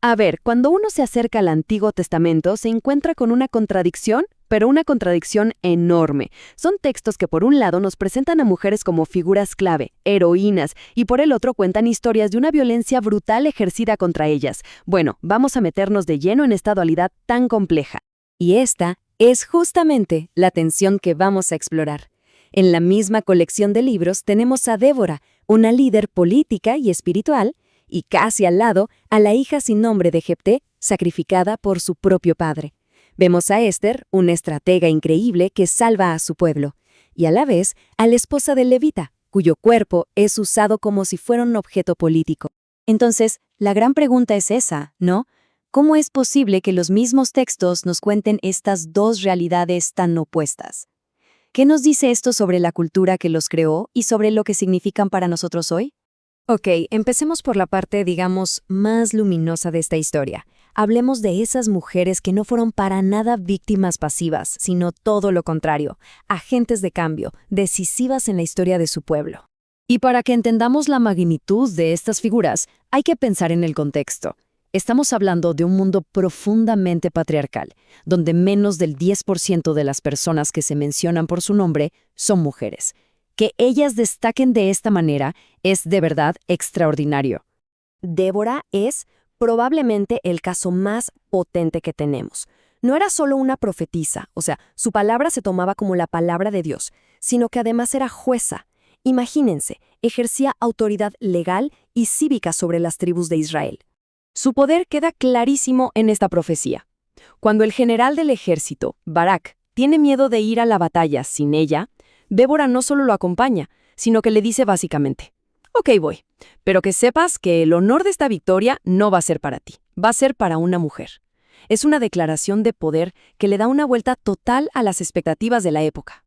A ver, cuando uno se acerca al Antiguo Testamento, se encuentra con una contradicción, pero una contradicción enorme. Son textos que por un lado nos presentan a mujeres como figuras clave, heroínas, y por el otro cuentan historias de una violencia brutal ejercida contra ellas. Bueno, vamos a meternos de lleno en esta dualidad tan compleja. Y esta es justamente la tensión que vamos a explorar. En la misma colección de libros tenemos a Débora, una líder política y espiritual, y casi al lado a la hija sin nombre de Jefté, sacrificada por su propio padre. Vemos a Esther, una estratega increíble que salva a su pueblo, y a la vez a la esposa del levita, cuyo cuerpo es usado como si fuera un objeto político. Entonces, la gran pregunta es esa, ¿no? ¿Cómo es posible que los mismos textos nos cuenten estas dos realidades tan opuestas? ¿Qué nos dice esto sobre la cultura que los creó y sobre lo que significan para nosotros hoy? Ok, empecemos por la parte, digamos, más luminosa de esta historia. Hablemos de esas mujeres que no fueron para nada víctimas pasivas, sino todo lo contrario, agentes de cambio, decisivas en la historia de su pueblo. Y para que entendamos la magnitud de estas figuras, hay que pensar en el contexto. Estamos hablando de un mundo profundamente patriarcal, donde menos del 10% de las personas que se mencionan por su nombre son mujeres. Que ellas destaquen de esta manera es de verdad extraordinario. Débora es probablemente el caso más potente que tenemos. No era solo una profetisa, o sea, su palabra se tomaba como la palabra de Dios, sino que además era jueza. Imagínense, ejercía autoridad legal y cívica sobre las tribus de Israel. Su poder queda clarísimo en esta profecía. Cuando el general del ejército, Barak, tiene miedo de ir a la batalla sin ella, Débora no solo lo acompaña, sino que le dice básicamente: «Ok, voy, pero que sepas que el honor de esta victoria no va a ser para ti, va a ser para una mujer». Es una declaración de poder que le da una vuelta total a las expectativas de la época.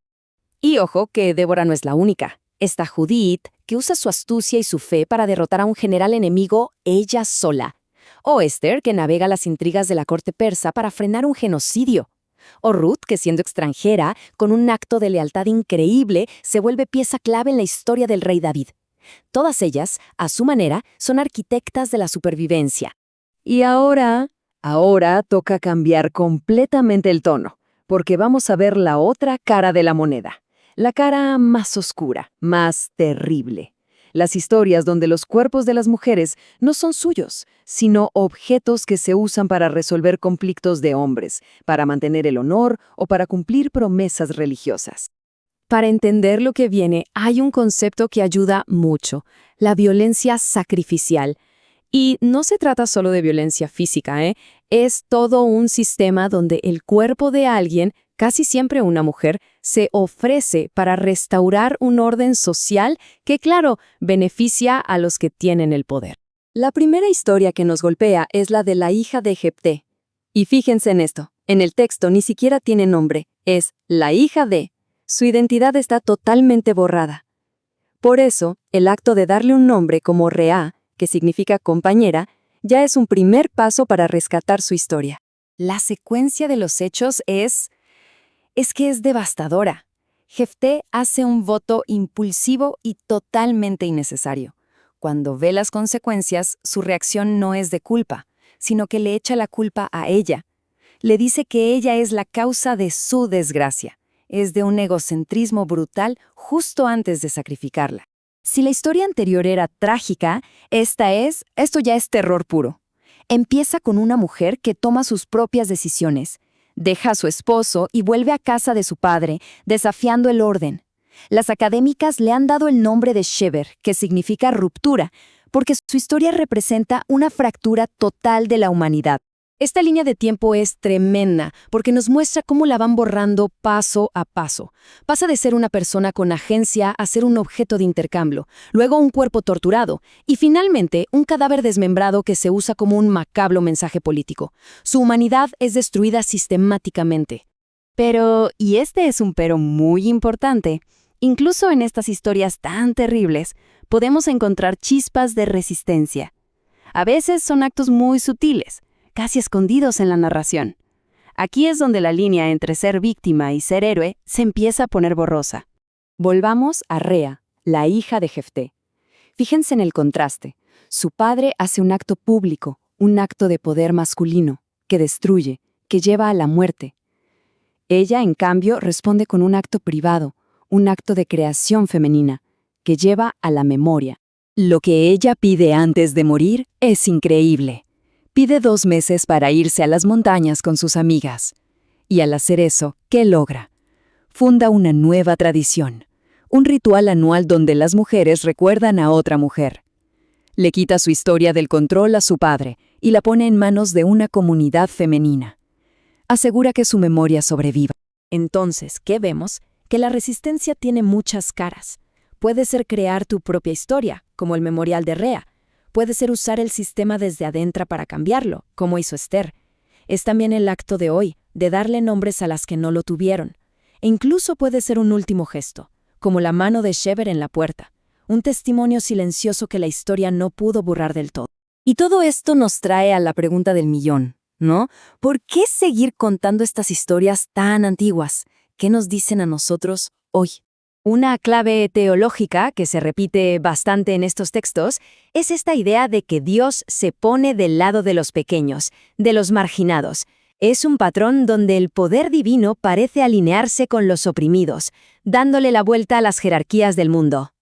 Y ojo que Débora no es la única. Está Judith, que usa su astucia y su fe para derrotar a un general enemigo ella sola. O Esther, que navega las intrigas de la corte persa para frenar un genocidio. O Ruth, que siendo extranjera, con un acto de lealtad increíble, se vuelve pieza clave en la historia del rey David. Todas ellas, a su manera, son arquitectas de la supervivencia. Y ahora toca cambiar completamente el tono, porque vamos a ver la otra cara de la moneda. La cara más oscura, más terrible. Las historias donde los cuerpos de las mujeres no son suyos, sino objetos que se usan para resolver conflictos de hombres, para mantener el honor o para cumplir promesas religiosas. Para entender lo que viene, hay un concepto que ayuda mucho: la violencia sacrificial. Y no se trata solo de violencia física, ¿eh? Es todo un sistema donde el cuerpo de alguien, casi siempre una mujer, se ofrece para restaurar un orden social que, claro, beneficia a los que tienen el poder. La primera historia que nos golpea es la de la hija de Jefté. Y fíjense en esto, en el texto ni siquiera tiene nombre, es la hija de. Su identidad está totalmente borrada. Por eso, el acto de darle un nombre como Reá, que significa compañera, ya es un primer paso para rescatar su historia. La secuencia de los hechos es que es devastadora. Jefté hace un voto impulsivo y totalmente innecesario. Cuando ve las consecuencias, su reacción no es de culpa, sino que le echa la culpa a ella. Le dice que ella es la causa de su desgracia. Es de un egocentrismo brutal justo antes de sacrificarla. Si la historia anterior era trágica, esto ya es terror puro. Empieza con una mujer que toma sus propias decisiones. Deja a su esposo y vuelve a casa de su padre, desafiando el orden. Las académicas le han dado el nombre de Sheber, que significa ruptura, porque su historia representa una fractura total de la humanidad. Esta línea de tiempo es tremenda porque nos muestra cómo la van borrando paso a paso. Pasa de ser una persona con agencia a ser un objeto de intercambio, luego un cuerpo torturado y finalmente un cadáver desmembrado que se usa como un macabro mensaje político. Su humanidad es destruida sistemáticamente. Pero, y este es un pero muy importante, incluso en estas historias tan terribles, podemos encontrar chispas de resistencia. A veces son actos muy sutiles, casi escondidos en la narración. Aquí es donde la línea entre ser víctima y ser héroe se empieza a poner borrosa. Volvamos a Rea, la hija de Jefté. Fíjense en el contraste. Su padre hace un acto público, un acto de poder masculino, que destruye, que lleva a la muerte. Ella, en cambio, responde con un acto privado, un acto de creación femenina, que lleva a la memoria. Lo que ella pide antes de morir es increíble. Pide 2 meses para irse a las montañas con sus amigas. Y al hacer eso, ¿qué logra? Funda una nueva tradición, un ritual anual donde las mujeres recuerdan a otra mujer. Le quita su historia del control a su padre y la pone en manos de una comunidad femenina. Asegura que su memoria sobreviva. Entonces, ¿qué vemos? Que la resistencia tiene muchas caras. Puede ser crear tu propia historia, como el Memorial de Rea. Puede ser usar el sistema desde adentro para cambiarlo, como hizo Esther. Es también el acto de hoy, de darle nombres a las que no lo tuvieron. E incluso puede ser un último gesto, como la mano de Shever en la puerta, un testimonio silencioso que la historia no pudo borrar del todo. Y todo esto nos trae a la pregunta del millón, ¿no? ¿Por qué seguir contando estas historias tan antiguas? ¿Qué nos dicen a nosotros hoy? Una clave teológica que se repite bastante en estos textos es esta idea de que Dios se pone del lado de los pequeños, de los marginados. Es un patrón donde el poder divino parece alinearse con los oprimidos, dándole la vuelta a las jerarquías del mundo.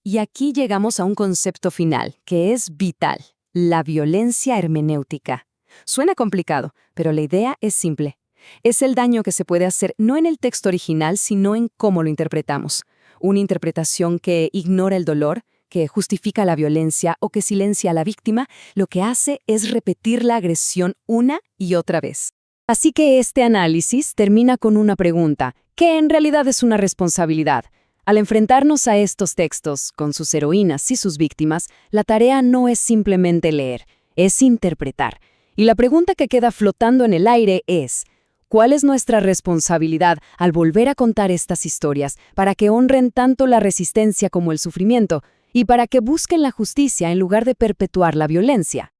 Y aquí llegamos a un concepto final, que es vital: la violencia hermenéutica. Suena complicado, pero la idea es simple. Es el daño que se puede hacer no en el texto original, sino en cómo lo interpretamos. Una interpretación que ignora el dolor, que justifica la violencia o que silencia a la víctima, lo que hace es repetir la agresión una y otra vez. Así que este análisis termina con una pregunta, que en realidad es una responsabilidad. Al enfrentarnos a estos textos, con sus heroínas y sus víctimas, la tarea no es simplemente leer, es interpretar. Y la pregunta que queda flotando en el aire es: ¿cuál es nuestra responsabilidad al volver a contar estas historias para que honren tanto la resistencia como el sufrimiento y para que busquen la justicia en lugar de perpetuar la violencia?